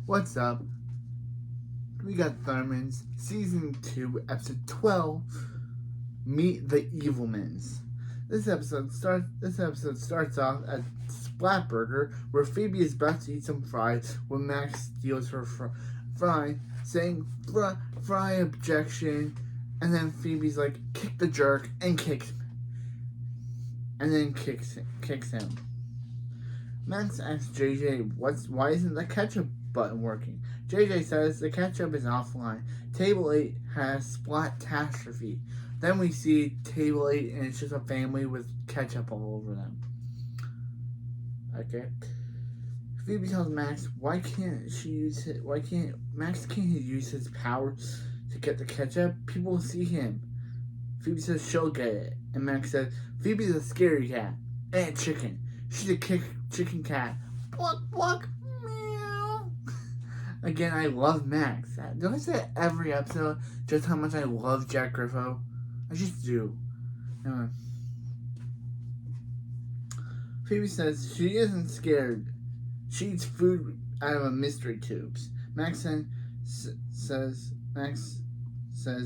What's up? We got Thunderman's Season 2, Episode 12, Meet the Evilmans. This episode starts off at Splatburger, where Phoebe is about to eat some fries when Max steals her fry, saying fry objection, and then Phoebe's like, kick the jerk, and kicks him. Max asks JJ why isn't the ketchup button working. JJ says the ketchup is offline. Table 8 has Splatastrophe. Then we see Table 8 and it's just a family with ketchup all over them. Okay. Phoebe tells Max Max can't use his power to get the ketchup? People will see him. Phoebe says she'll get it. And Max says Phoebe's a scary cat. And a chicken. She's a chicken cat. Pluck, pluck, meow. Again, I love Max. Don't I say every episode just how much I love Jack Griffo? I just do. Anyway. Phoebe says she isn't scared. She eats food out of a mystery tubes. Max says,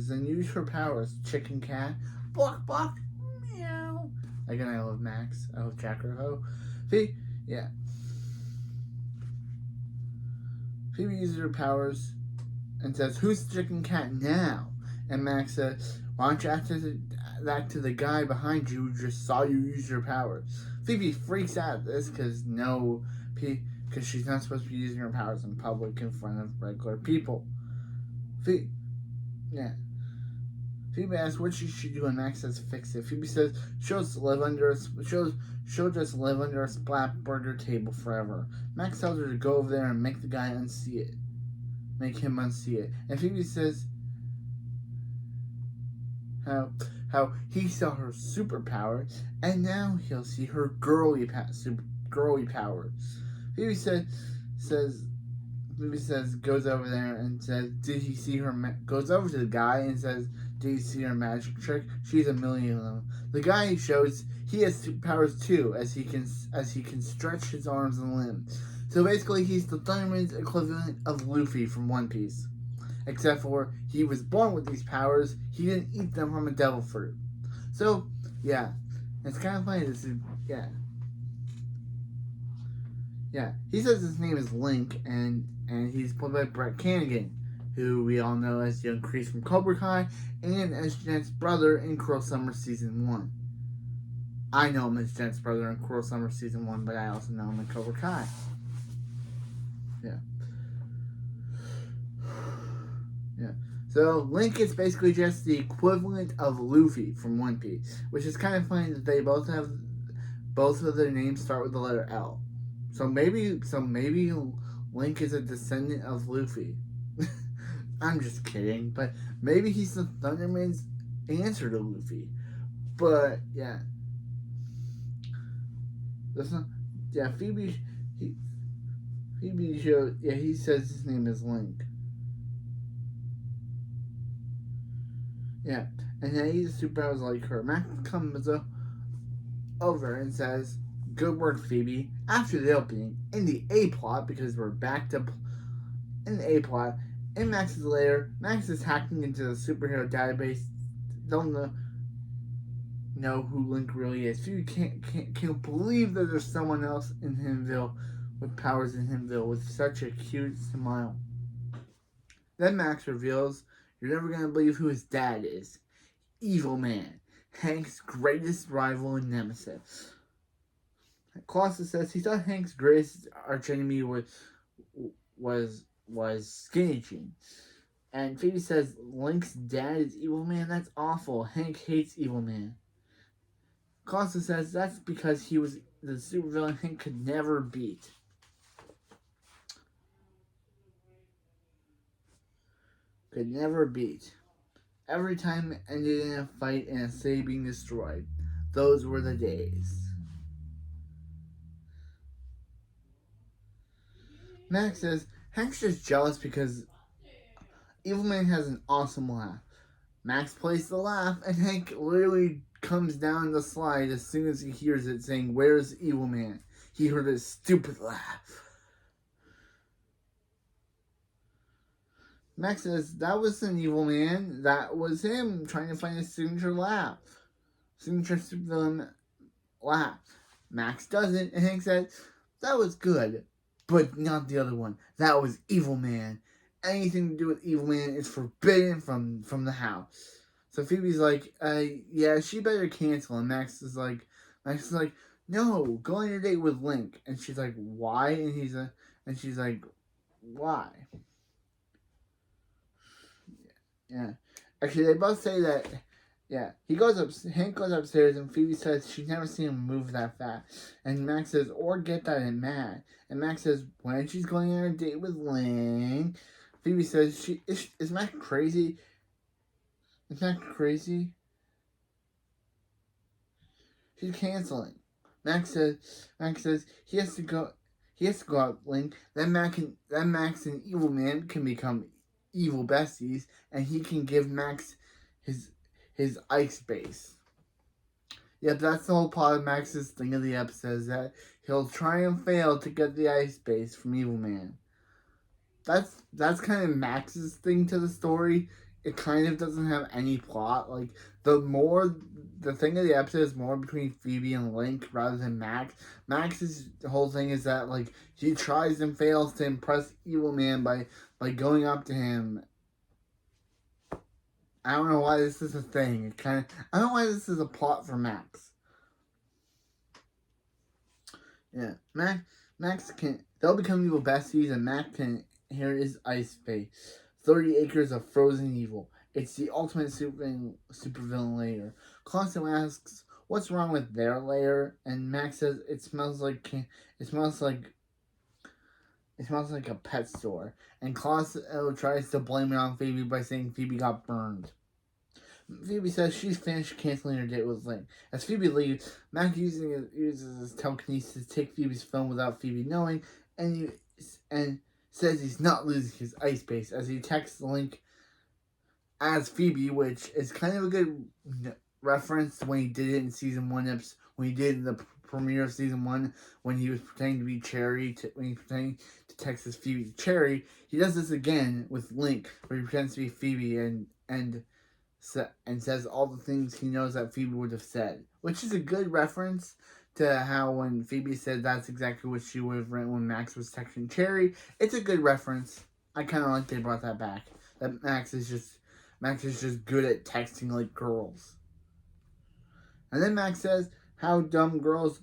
then use her powers, chicken cat. Pluck, pluck, meow. Again, I love Max. I love Jack Griffo. Phoebe uses her powers and says, who's the chicken cat now? And Max says, why don't you ask that to the guy behind you who just saw you use your powers? Phoebe freaks out at this because she's not supposed to be using her powers in public in front of regular people. Phoebe asks what she should do, and Max says fix it. Phoebe says she'll just live under a Splatburger table forever. Max tells her to go over there and make him unsee it. And Phoebe says how he saw her superpower, and now he'll see her girly power. Phoebe goes over there and says, did he see her? Goes over to the guy and says, did you see her magic trick? She's a million of them. The guy shows he has powers too, as he can stretch his arms and limbs. So basically, he's the Thunderman's equivalent of Luffy from One Piece. Except for he was born with these powers, he didn't eat them from a devil fruit. So, yeah. It's kind of funny to see, yeah. Yeah. He says his name is Link, and he's played by Brett Cannigan, who we all know as Young Kreese from Cobra Kai, and as Jet's brother in Cruel Summer Season 1. I know him as Jet's brother in Cruel Summer Season 1, but I also know him in Cobra Kai. Yeah. Yeah. So, Link is basically just the equivalent of Luffy from One Piece, which is kind of funny that they both of their names start with the letter L. So maybe Link is a descendant of Luffy. I'm just kidding, but maybe he's the Thunderman's answer to Luffy. But yeah, Phoebe showed. Yeah, he says his name is Link. Yeah, and then he's superpowers like her. Max comes over and says, good work, Phoebe. After the opening, in the A-plot, because we're back to in the A-plot, in Max's lair, Max is hacking into the superhero database. Don't know who Link really is. Phoebe can't believe that there's someone else in Himville with powers in Himville with such a cute smile. Then Max reveals, you're never going to believe who his dad is. Evil Man, Hank's greatest rival and nemesis. Colossus says he thought Hank's greatest archenemy was Skinny Jean. And Phoebe says Link's dad is Evil Man? That's awful. Hank hates Evil Man. Colossus says that's because he was the supervillain Hank could never beat. Every time it ended in a fight and a city being destroyed. Those were the days. Max says Hank's just jealous because Evil Man has an awesome laugh. Max plays the laugh, and Hank literally comes down the slide as soon as he hears it, saying, where's Evil Man? He heard his stupid laugh. Max says, that was an evil man. That was him trying to find his signature laugh. Signature supervillain laugh. Max doesn't, and Hank says, that was good, but not the other one. That was Evil Man. Anything to do with Evil Man is forbidden from the house. So Phoebe's like, yeah, she better cancel. And Max is like, no, go on your date with Link. And she's like, why? And she's like, why? Yeah. Actually, they both say that. Yeah, Hank goes upstairs, and Phoebe says she's never seen him move that fast. And Max says, or get that in Matt. And Max says, when she's going on a date with Link, Phoebe says, is Max crazy? Is Max crazy? She's canceling. Max says he has to go. He has to go out with Link. Then Max and Evil Man can become evil besties, and he can give Max his ice base. Yep, that's the whole part of Max's thing of the episode, is that he'll try and fail to get the ice base from Evil Man. That's kind of Max's thing to the story. It kind of doesn't have any plot. Like, the thing of the episode is more between Phoebe and Link rather than Max. Max's whole thing is that, like, he tries and fails to impress Evil Man by going up to him. I don't know why this is a thing. I don't know why this is a plot for Max. Yeah, they'll become evil besties, and Max can inherit his ice base. 30 acres of frozen evil. It's the ultimate supervillain lair. Constantine asks, what's wrong with their lair? And Max says, it smells like a pet store. And Costco tries to blame it on Phoebe by saying Phoebe got burned. Phoebe says she's finished canceling her date with Link. As Phoebe leaves, Max uses his telekinesis to take Phoebe's phone without Phoebe knowing, and says he's not losing his ice base as he texts Link as Phoebe, which is kind of a good reference to when he did it in season 1, when he did the premiere of season 1, when he was pretending to be Cherry, when he was pretending to text as Phoebe Cherry. He does this again with Link, where he pretends to be Phoebe and says all the things he knows that Phoebe would have said, which is a good reference to how when Phoebe said that's exactly what she would have written when Max was texting Cherry. It's a good reference. I kind of like they brought that back. That Max is just good at texting like girls. And then Max says how dumb girls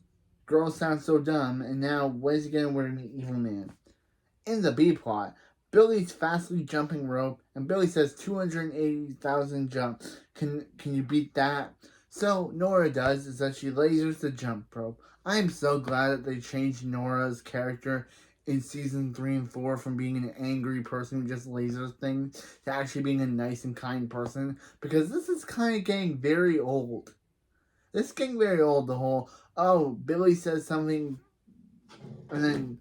sound so dumb, and now what is he gonna wear an Evil Man? In the B plot, Billy's fastly jumping rope, and Billy says 280,000 jump. Can you beat that? So Nora does, is that she lasers the jump rope. I am so glad that they changed Nora's character in season 3 and 4 from being an angry person who just lasers things to actually being a nice and kind person, because this is kind of getting very old. This is getting very old, the whole, oh, Billy says something, and then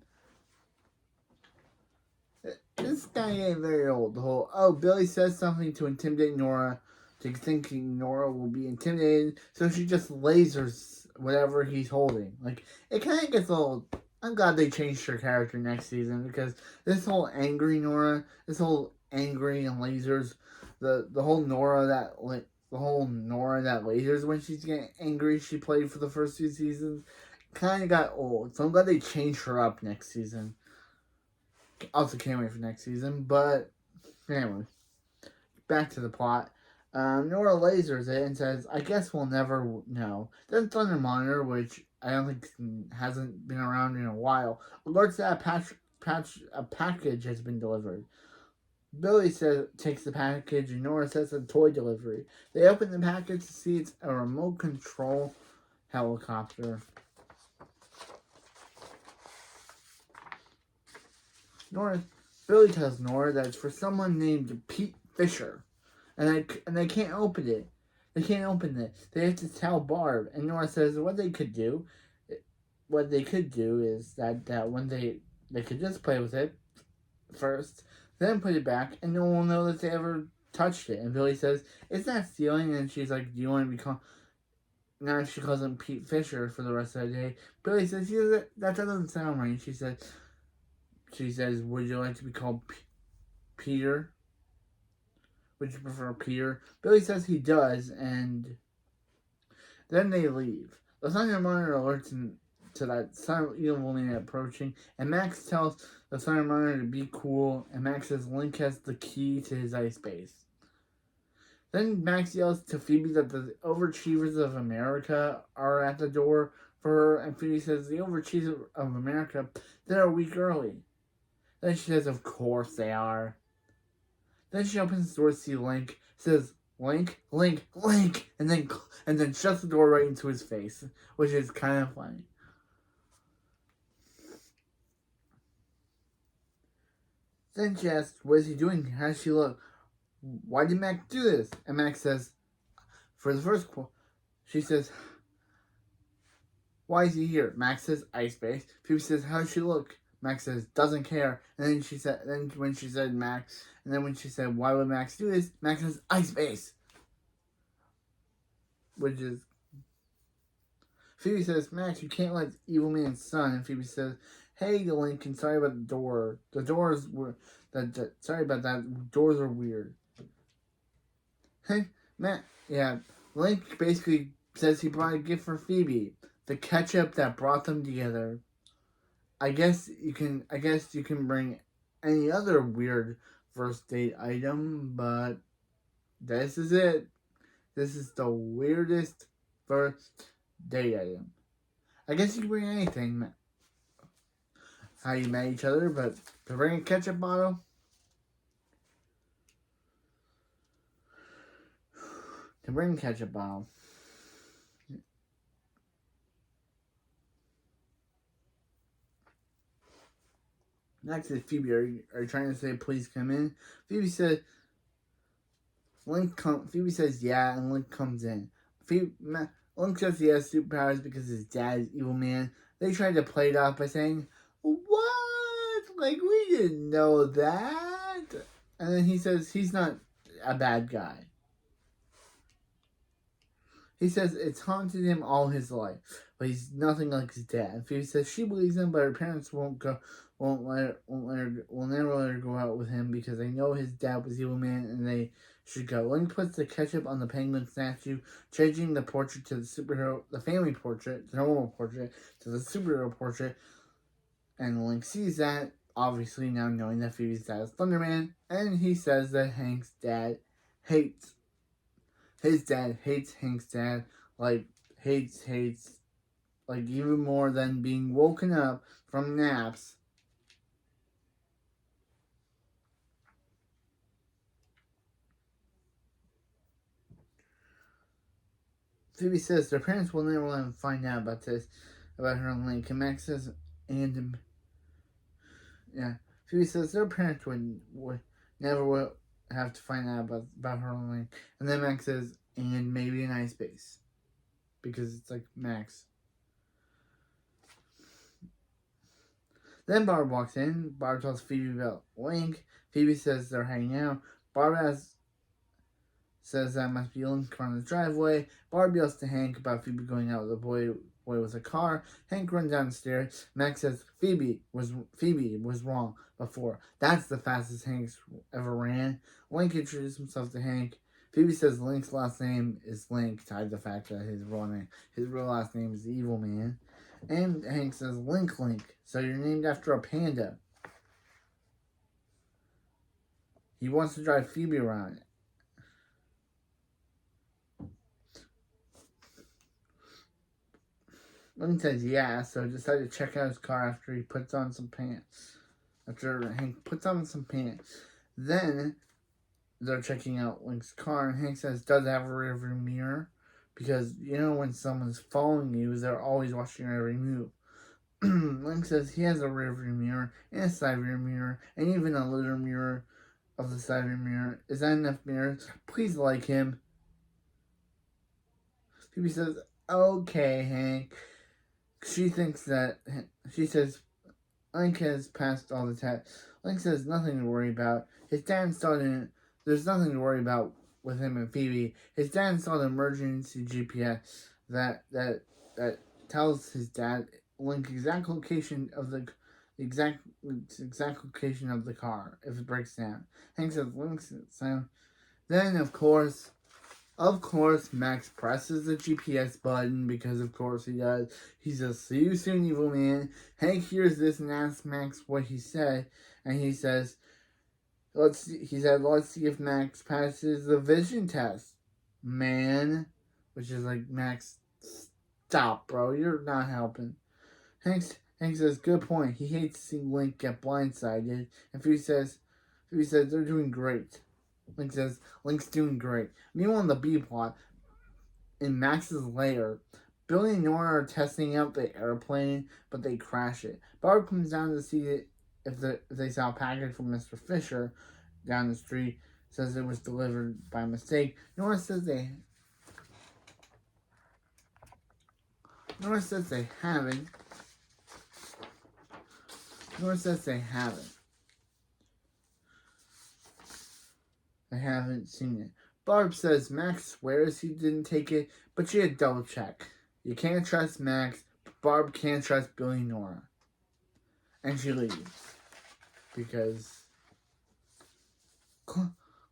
this guy ain't very old. The whole, oh, Billy says something to intimidate Nora, thinking Nora will be intimidated, so she just lasers whatever he's holding. Like, it kind of gets a little. I'm glad they changed her character next season, because this whole angry Nora, this whole angry and lasers, the whole Nora that lasers when she's getting angry, she played for the first 2 seasons, kind of got old. So I'm glad they changed her up next season. Also can't wait for next season, but anyway, back to the plot. Nora lasers it and says, I guess we'll never know. Then Thunder Monitor, which I don't think hasn't been around in a while, alerts that a package has been delivered. Billy takes the package, and Nora says it's a toy delivery. They open the package to see it's a remote control helicopter. Billy tells Nora that it's for someone named Pete Fisher, and they can't open it. They can't open it. They have to tell Barb. And Nora says what they could do is that when they could just play with it first, then put it back, and no one will know that they ever touched it. And Billy says, "It's not stealing." And she's like, "Do you want to become?" Now she calls him Pete Fisher for the rest of the day. Billy says, "Yeah, that doesn't sound right." She says, "Would you like to be called Peter?" would you prefer Peter? Billy says he does, and then they leave. The Thunder Monitor alerts him to that silent evil man approaching, and Max tells the Thunder Monitor to be cool, and Max says Link has the key to his ice base. Then Max yells to Phoebe that the Overachievers of America are at the door for her, and Phoebe says the Overachievers of America, they're a week early. Then she says, of course they are. Then she opens the door to see Link, says, Link, Link, Link, and then shuts the door right into his face, which is kind of funny. Then she asks, what is he doing? How does she look? Why did Max do this? And Max says, for the first quote, she says, why is he here? Max says, ice base. Phoebe says, how does she look? Max says, doesn't care. And then when she said Max, and then when she said, why would Max do this? Max says, ice base. Which is, Phoebe says, Max, you can't let Evil Man's son. And Phoebe says, hey, Lincoln, sorry about the door. The doors were, sorry about that. Doors are weird. Hey, Matt, yeah, Link basically says he brought a gift for Phoebe. The ketchup that brought them together. I guess you can bring any other weird first date item, but this is it. This is the weirdest first date item. I guess you can bring anything. How you met each other, but to bring a ketchup bottle. To bring a ketchup bottle. Next is Phoebe. Are you trying to say please come in? Phoebe said Phoebe says yeah, and Link comes in. Link says he has superpowers because his dad is Evil Man. They tried to play it off by saying, what? Like, we didn't know that. And then he says he's not a bad guy. He says it's haunted him all his life, but he's nothing like his dad. Phoebe says she believes him, but her parents won't never let her go out with him because they know his dad was Evil Man and they should go. Link puts the ketchup on the penguin statue, changing the portrait to the family portrait, the normal portrait, to the superhero portrait. And Link sees that, obviously now knowing that Phoebe's dad is Thunderman, and he says that Hank's dad hates Hank's dad, hates, even more than being woken up from naps. Phoebe says their parents will never let them find out about her and Link. And Max says, Phoebe says their parents would never have to find out about her and Link. And then Max says, and maybe an ice base. Because it's like Max. Then Barb walks in. Barb tells Phoebe about Link. Phoebe says they're hanging out. Barb says that must be Link from the driveway. Barb yells to Hank about Phoebe going out with a boy with a car. Hank runs downstairs. Max says Phoebe was wrong before. That's the fastest Hank's ever ran. Link introduces himself to Hank. Phoebe says Link's last name is Link, tied to the fact that his real last name is Evil Man. And Hank says, Link, so you're named after a panda. He wants to drive Phoebe around. Link says, yeah, so decided to check out his car after he puts on some pants. After Hank puts on some pants. Then they're checking out Link's car, and Hank says, does it have a rearview mirror? Because, when someone's following you, they're always watching your every move. Link says he has a rearview mirror and a side rear mirror and even a little mirror of the side rear mirror. Is that enough mirrors? Please like him. Phoebe says, okay, Hank. She says Link has passed all the tests. Link says nothing to worry about. His dad installed it. There's nothing to worry about with him and Phoebe. His dad installed an emergency GPS that tells his dad Link's exact location of the exact location of the car if it breaks down. Hank says Link's Then, of course, Max presses the GPS button because, of course, he does. He says, "See you soon, evil man." Hank hears this and asks Max what he said, and he says, "Let's see." He said, "Let's see if Max passes the vision test, man." Which is like, Max, stop, bro. You're not helping. Hank says, "Good point." He hates seeing Link get blindsided. And Phoebe says, "They're doing great." Link says, "Link's doing great." Meanwhile, in the B plot, in Max's lair, Billy and Nora are testing out the airplane, but they crash it. Barb comes down to see it if they saw a package from Mr. Fisher down the street. Says it was delivered by mistake. Nora says they haven't. Nora says they haven't. They haven't seen it. Barb says Max swears he didn't take it, but she had double check. You can't trust Max, but Barb can't trust Billy and Nora. And she leaves. Because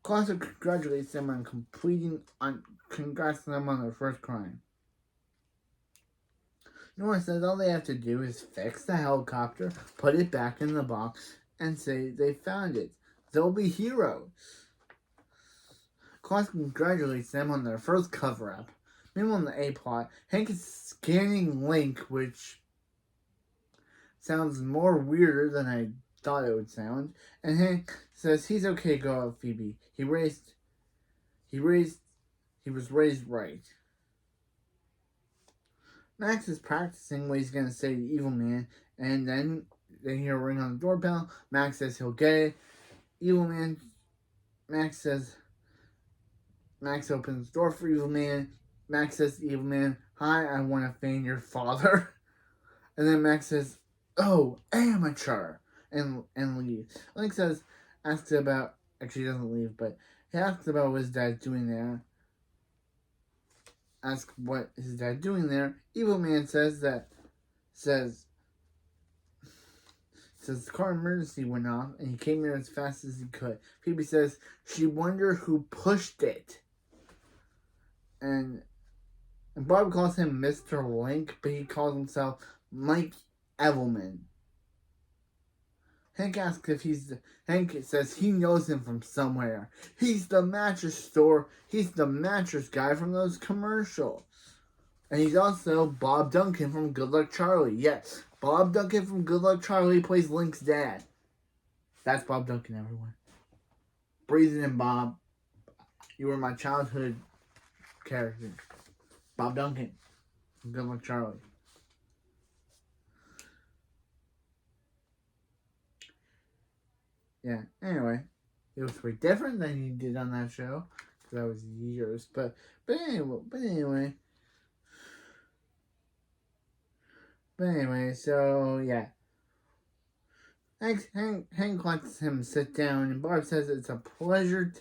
Klaus congratulates them on congrats them on their first crime. Nora says all they have to do is fix the helicopter, put it back in the box, and say they found it. They'll be heroes. Klaus congratulates them on their first cover-up. Meanwhile, in the A-plot, Hank is scanning Link, which sounds more weirder than I thought it would sound. And Hank says he's okay, go out, Phoebe. He was raised right. Max is practicing what he's going to say to the evil man, and then they hear a ring on the doorbell. Max says he'll get it. Max opens the door for evil man. Max says to the evil man, "Hi, I want to fan your father." And then Max says, "Oh, amateur," and leaves. Link asks about, actually he doesn't leave, but he asks about what his dad's doing there. Evil man says the car emergency went off and he came here as fast as he could. Phoebe says she wondered who pushed it. And Barb calls him Mr. Link, but he calls himself Mike Evelman. Hank says he knows him from somewhere. He's the mattress guy from those commercials. And he's also Bob Duncan from Good Luck Charlie. Yes, Bob Duncan from Good Luck Charlie plays Link's dad. That's Bob Duncan, everyone. Breathing in, Bob. You were my childhood character. Bob Duncan from Good Luck Charlie. Yeah, anyway. It was way different than he did on that show. Because that was years. But anyway. So yeah. Hank lets him sit down, and Barb says it's a pleasure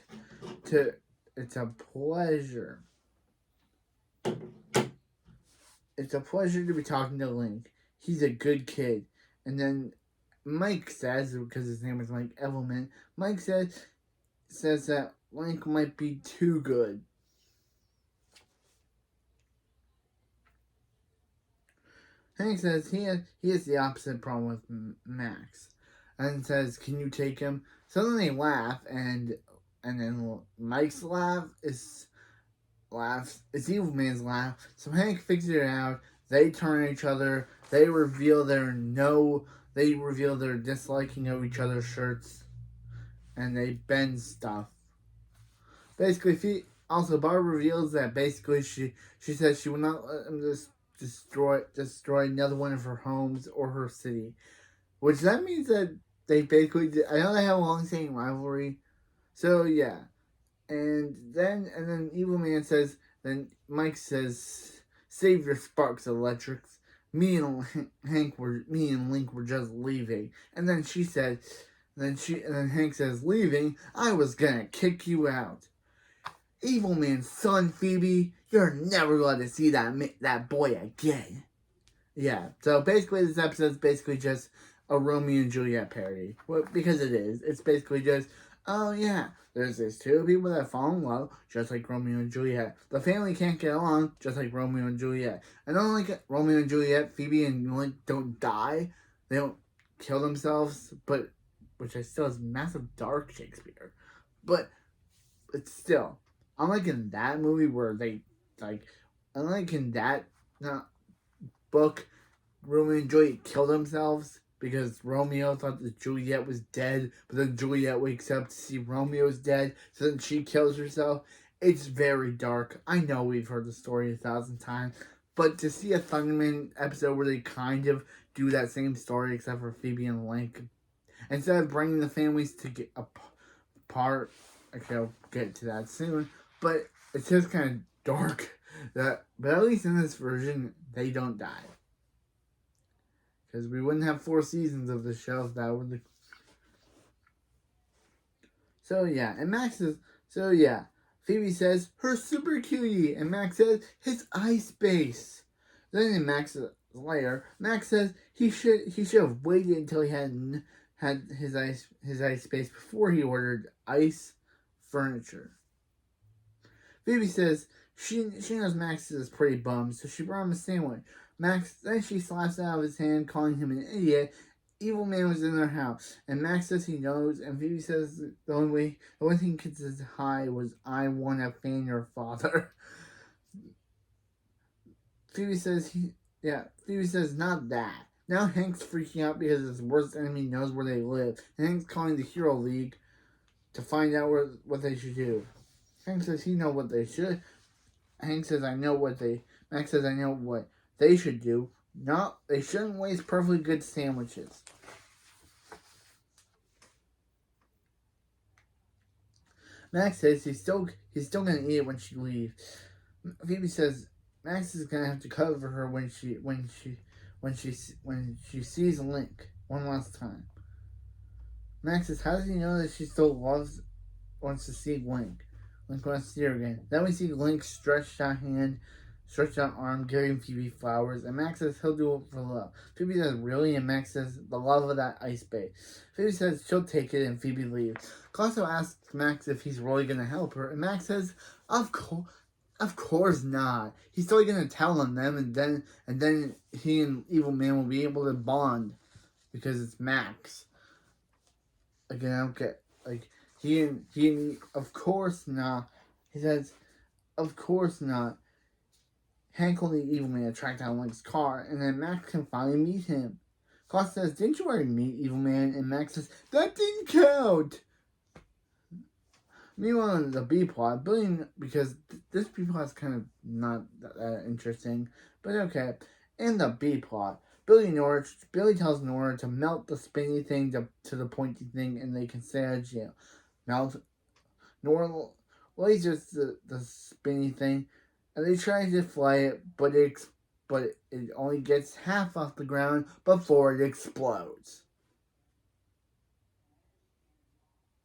It's a pleasure to be talking to Link. He's a good kid. And then Mike says, because his name is Mike Evelman, Mike says that Link might be too good. Hank says he has the opposite problem with Max, and says, "Can you take him?" So then they laugh, and then Mike's laugh is Evil Man's laugh. So Hank figures it out. They turn on each other. They reveal their disliking of each other's shirts, and they bend stuff. Basically, Barb reveals that basically she says she will not let him destroy another one of her homes or her city, which that means that they basically I know they have a long-standing rivalry, so yeah. And then Evil Man says, then Mike says, "Save your sparks, electrics. Me and Link were just leaving." And then Hank says, "Leaving? I was gonna kick you out." "Evil Man's son, Phoebe, you're never going to see that boy again." Yeah, so basically this episode is basically just a Romeo and Juliet parody. Well, because it is. It's basically just Oh yeah, there's these two people that fall in love, just like Romeo and Juliet. The family can't get along, just like Romeo and Juliet. And unlike Romeo and Juliet, Phoebe and Link don't die. They don't kill themselves, but which I still is massive dark Shakespeare. But it's still, unlike in that movie where they like, unlike in that uh, book, Romeo and Juliet kill themselves because Romeo thought that Juliet was dead, but then Juliet wakes up to see Romeo's dead, so then she kills herself. It's very dark. I know we've heard the story 1,000 times, but to see a Thunderman episode where they kind of do that same story except for Phoebe and Link, instead of bringing the families to get apart, okay, I'll get to that soon, but it's just kind of dark. But at least in this version, they don't die. Because we wouldn't have 4 seasons of the show if that would. So yeah, and Max says, so yeah, Phoebe says her super cutie, and Max says his ice base. Then in Max's lair, Max says he should have waited until he had his ice base before he ordered ice furniture. Phoebe says she knows Max is pretty bummed, so she brought him a sandwich. Max then she slaps it out of his hand, calling him an idiot. Evil Man was in their house, and Max says he knows, and Phoebe says the only thing kids said hi was I want to fan your father. Phoebe says Phoebe says not that. Now Hank's freaking out because his worst enemy knows where they live, and Hank's calling the Hero League to find out what they should do. Hank says he knows what they should. Hank says I know what they. Max says I know what they should do. Not they shouldn't waste perfectly good sandwiches. Max says he's still gonna eat it when she leaves. Phoebe says Max is gonna have to cover her when she sees Link one last time. Max says how does he know that she still wants to see Link? Link wants to see her again. Then we see Link's stretched out arm, giving Phoebe flowers, and Max says he'll do it for love. Phoebe says, really? And Max says, the love of that ice bait. Phoebe says she'll take it, and Phoebe leaves. Claudio asks Max if he's really going to help her, and Max says, of course not. He's still going to tell them, and then he and Evil Man will be able to bond, because it's Max. Again, I don't get, like, he and of course not. He says, of course not. Hank and the Evil Man track down Link's car, and then Max can finally meet him. Klaus says, didn't you already meet Evil Man? And Max says, that didn't count! Meanwhile, in the B-plot, Billy, because this B-plot is kind of not that interesting, but okay. In the B-plot, Billy tells Nora to melt the spinny thing to the pointy thing, and they can stay out of jail. Nora lasers the spinny thing, and they try to fly it, but it only gets half off the ground before it explodes.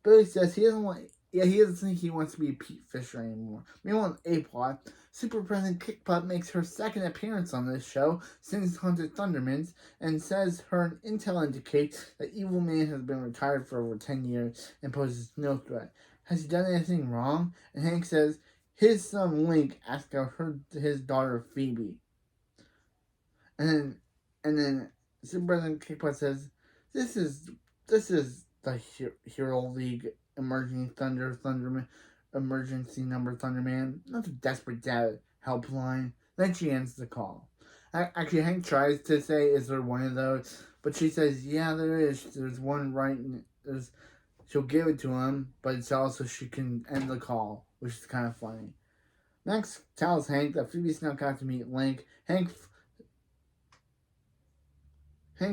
Billy says he doesn't think he wants to be Pete Fisher anymore. Meanwhile, in A-plot, Super President Kickbutt makes her second appearance on this show since Haunted Thundermans, and says her intel indicates that Evil Man has been retired for over 10 years and poses no threat. Has he done anything wrong? And Hank says his son Link asked out his daughter Phoebe. And then Super President Kickbutt says, This is the Hero League emergency number Thunderman, not the desperate dad helpline. Then she ends the call. Actually, Hank tries to say, is there one of those? But she says, yeah, there is. There's one right. She'll give it to him, but it's also she can end the call, which is kind of funny. Max tells Hank that Phoebe snuck out to meet Link. Hank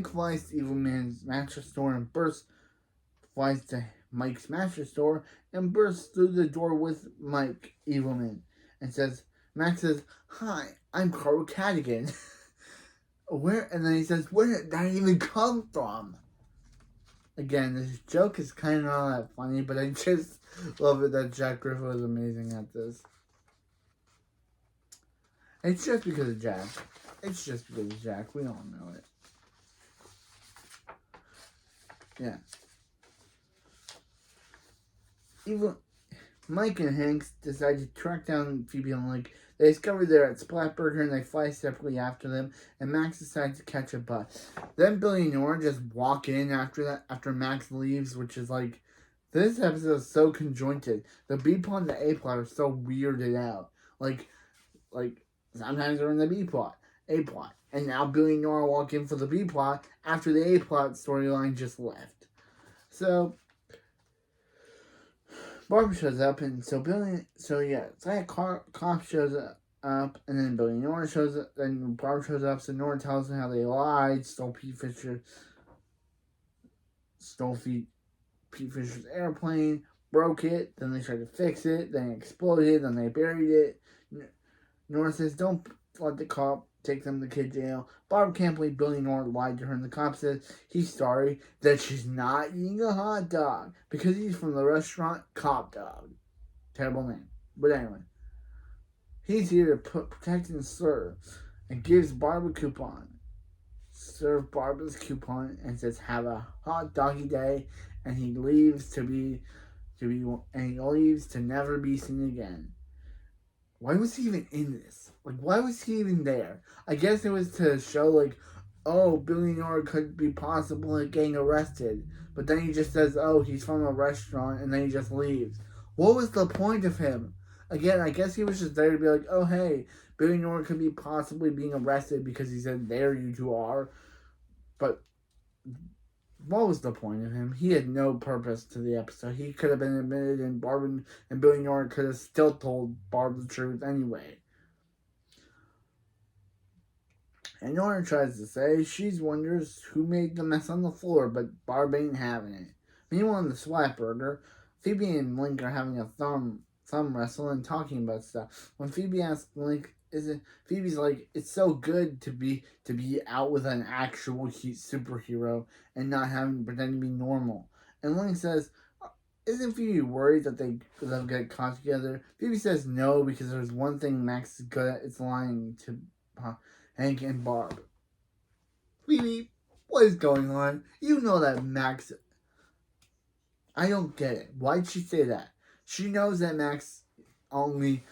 flies to Evil Man's mattress store and flies to Mike's mattress store and bursts through the door with Mike, Evil Man, and Max says, hi, I'm Carl Cadigan. And then he says, where did that even come from? Again, this joke is kind of not that funny, but I just love it that Jack Griffin was amazing at this. It's just because of Jack. We all know it. Yeah. even Mike and Hank decide to track down Phoebe and Link. They discover they're at Splatburger and they fly separately after them, and Max decides to catch a bus. Then Billy and Nora just walk in after Max leaves, which is like, this episode is so conjointed. The B plot and the A plot are so weirded out. Like sometimes they're in the B plot, A plot. And now Billy and Nora walk in for the B plot after the A plot storyline just left. So Barb shows up, and so that cop shows up, and then Billy and Nora shows up, then Barb shows up, so Nora tells them how they lied, stole Pete Fisher's airplane, broke it, then they tried to fix it, then it exploded, then they buried it. Nora says, don't let the cop take them to kid jail. Barb can't believe Billy and Nora lied to her, and the cop says he's sorry that she's not eating a hot dog because he's from the restaurant Cop Dog. Terrible name. But anyway, he's here to protect and serve, and gives Barb a coupon. Serve Barbara's coupon and says have a hot doggy day, and he leaves to never be seen again. Why was he even in this? Like, why was he even there? I guess it was to show, like, oh, Billy and Nora could be possibly getting arrested. But then he just says, oh, he's from a restaurant, and then he just leaves. What was the point of him? Again, I guess he was just there to be like, oh, hey, Billy and Nora could be possibly being arrested because he said, there you two are. But what was the point of him? He had no purpose to the episode. He could have been admitted, and Barb and Billy Nora could have still told Barb the truth anyway. And Nora tries to say she wonders who made the mess on the floor, but Barb ain't having it. Meanwhile, in the Splatburger, Phoebe and Link are having a thumb wrestle and talking about stuff. When Phoebe asks Link, Phoebe's like, it's so good to be out with an actual superhero and not having to pretend to be normal. And Link says, isn't Phoebe worried that they'll get caught together? Phoebe says no, because there's one thing Max is good at, it's lying to Hank and Barb. Phoebe, what is going on? You know that Max... I don't get it. Why'd she say that? She knows that Max only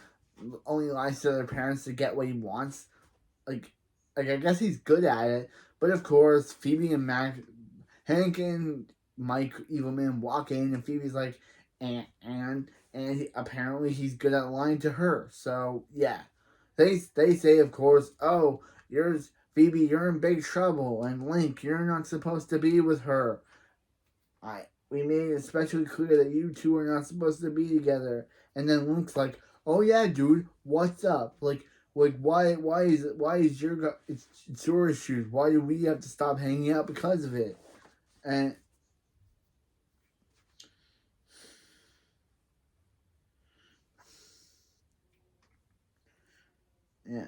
lies to their parents to get what he wants. Like I guess he's good at it. But of course, Phoebe and Hank and Mike Evilman walk in, and Phoebe's like, and apparently he's good at lying to her. So yeah, they say, of course, oh, Phoebe, you're in big trouble, and Link, you're not supposed to be with her. We made it especially clear that you two are not supposed to be together. And then Link's like, oh yeah, dude, what's up? Like why is your it's your issues? Why do we have to stop hanging out because of it? And yeah.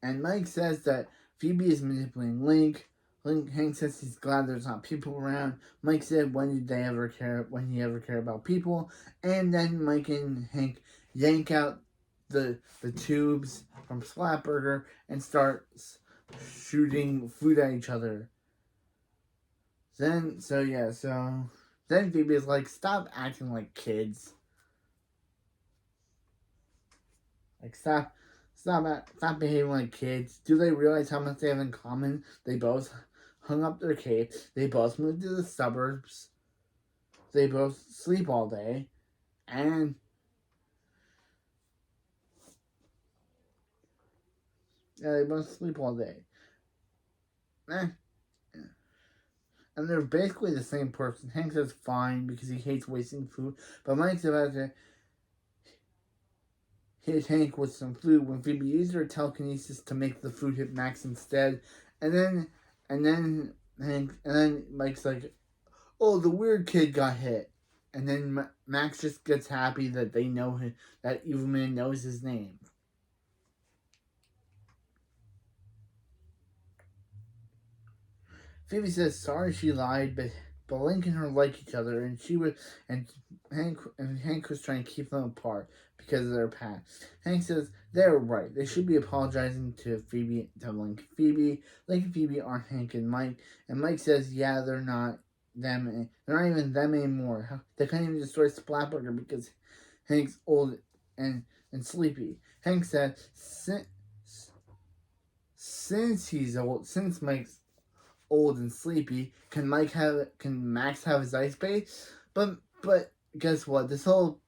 And Mike says that Phoebe is manipulating Link. Hank says he's glad there's not people around. Mike said, when he ever care about people? And then Mike and Hank yank out the tubes from Splatburger and start shooting food at each other. Then Phoebe is like, stop acting like kids. Like, stop behaving like kids. Do they realize how much they have in common? They both hung up their capes. They both moved to the suburbs. They both sleep all day. And they both sleep all day. And they're basically the same person. Hank says fine because he hates wasting food. But Mike's about to hit Hank with some food when Phoebe used her telekinesis to make the food hit Max instead. And then Mike's like, oh, the weird kid got hit. And then Max just gets happy that they know him, that Evilman knows his name. Phoebe says sorry she lied, but Link and her like each other, and Hank was trying to keep them apart because of their past. Hank says they're right. They should be apologizing to Link and Phoebe. Link and Phoebe aren't Hank and Mike. And Mike says, yeah, they're not. them. They're not even them anymore. They can't even destroy Splatburger because Hank's old and sleepy. Hank said, since he's old, since Mike's old and sleepy, can Max have his ice base? But guess what? The whole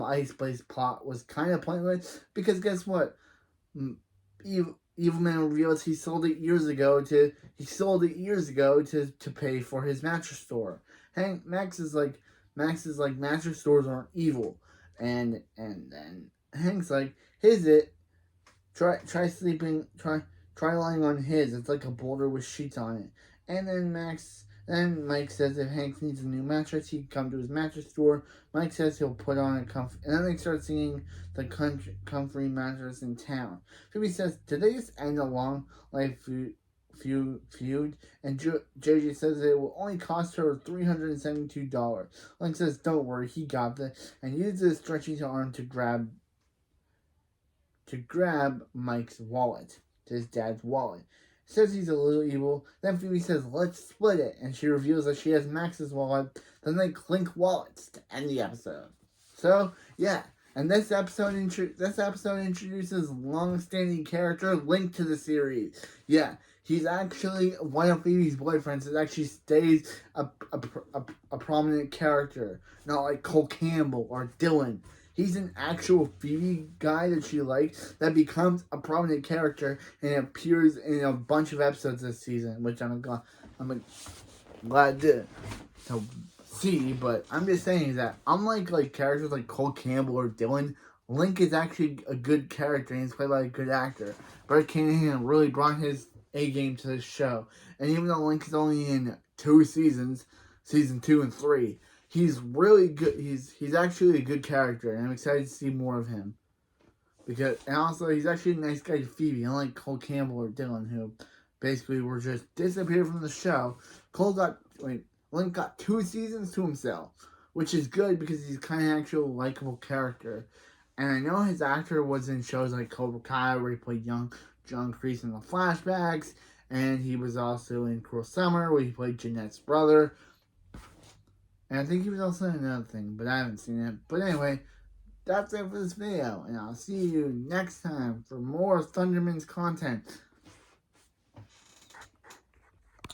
ice base plot was kind of pointless because guess what? Evil Man reveals he sold it years ago to pay for his mattress store. Max is like mattress stores aren't evil, and then Hank's like, is it? Try lying on his. It's like a boulder with sheets on it. And then Mike says if Hank needs a new mattress, he can come to his mattress store. Mike says he'll put on a comfy, and then they start singing the comfy mattress in town. Phoebe says, did they just end a long life feud? And JJ says it will only cost her $372. Mike says, don't worry, he got this, and uses his stretchy arm to grab Mike's wallet, his dad's wallet. Says he's a little evil. Then Phoebe says, let's split it. And she reveals that she has Max's wallet. Then they clink wallets to end the episode. So, yeah. And this episode introduces long-standing character linked to the series. Yeah. He's actually one of Phoebe's boyfriends. It actually stays a prominent character. Not like Cole Campbell or Dylan. He's an actual Phoebe guy that she likes that becomes a prominent character and appears in a bunch of episodes this season, which I'm glad to see. But I'm just saying that unlike characters like Cole Campbell or Dylan, Link is actually a good character and he's played by a good actor. Brett Canahan really brought his A game to this show, and even though Link is only in 2 seasons, season 2 and 3. He's really good. He's actually a good character, and I'm excited to see more of him. And also he's actually a nice guy to Phoebe, unlike Cole Campbell or Dylan, who basically were just disappeared from the show. Link got 2 seasons to himself, which is good because he's kind of actual likable character. And I know his actor was in shows like Cobra Kai, where he played young John Kreese in the flashbacks, and he was also in Cruel Summer, where he played Jeanette's brother. And I think he was also in another thing, but I haven't seen it. But anyway, that's it for this video. And I'll see you next time for more Thunderman's content.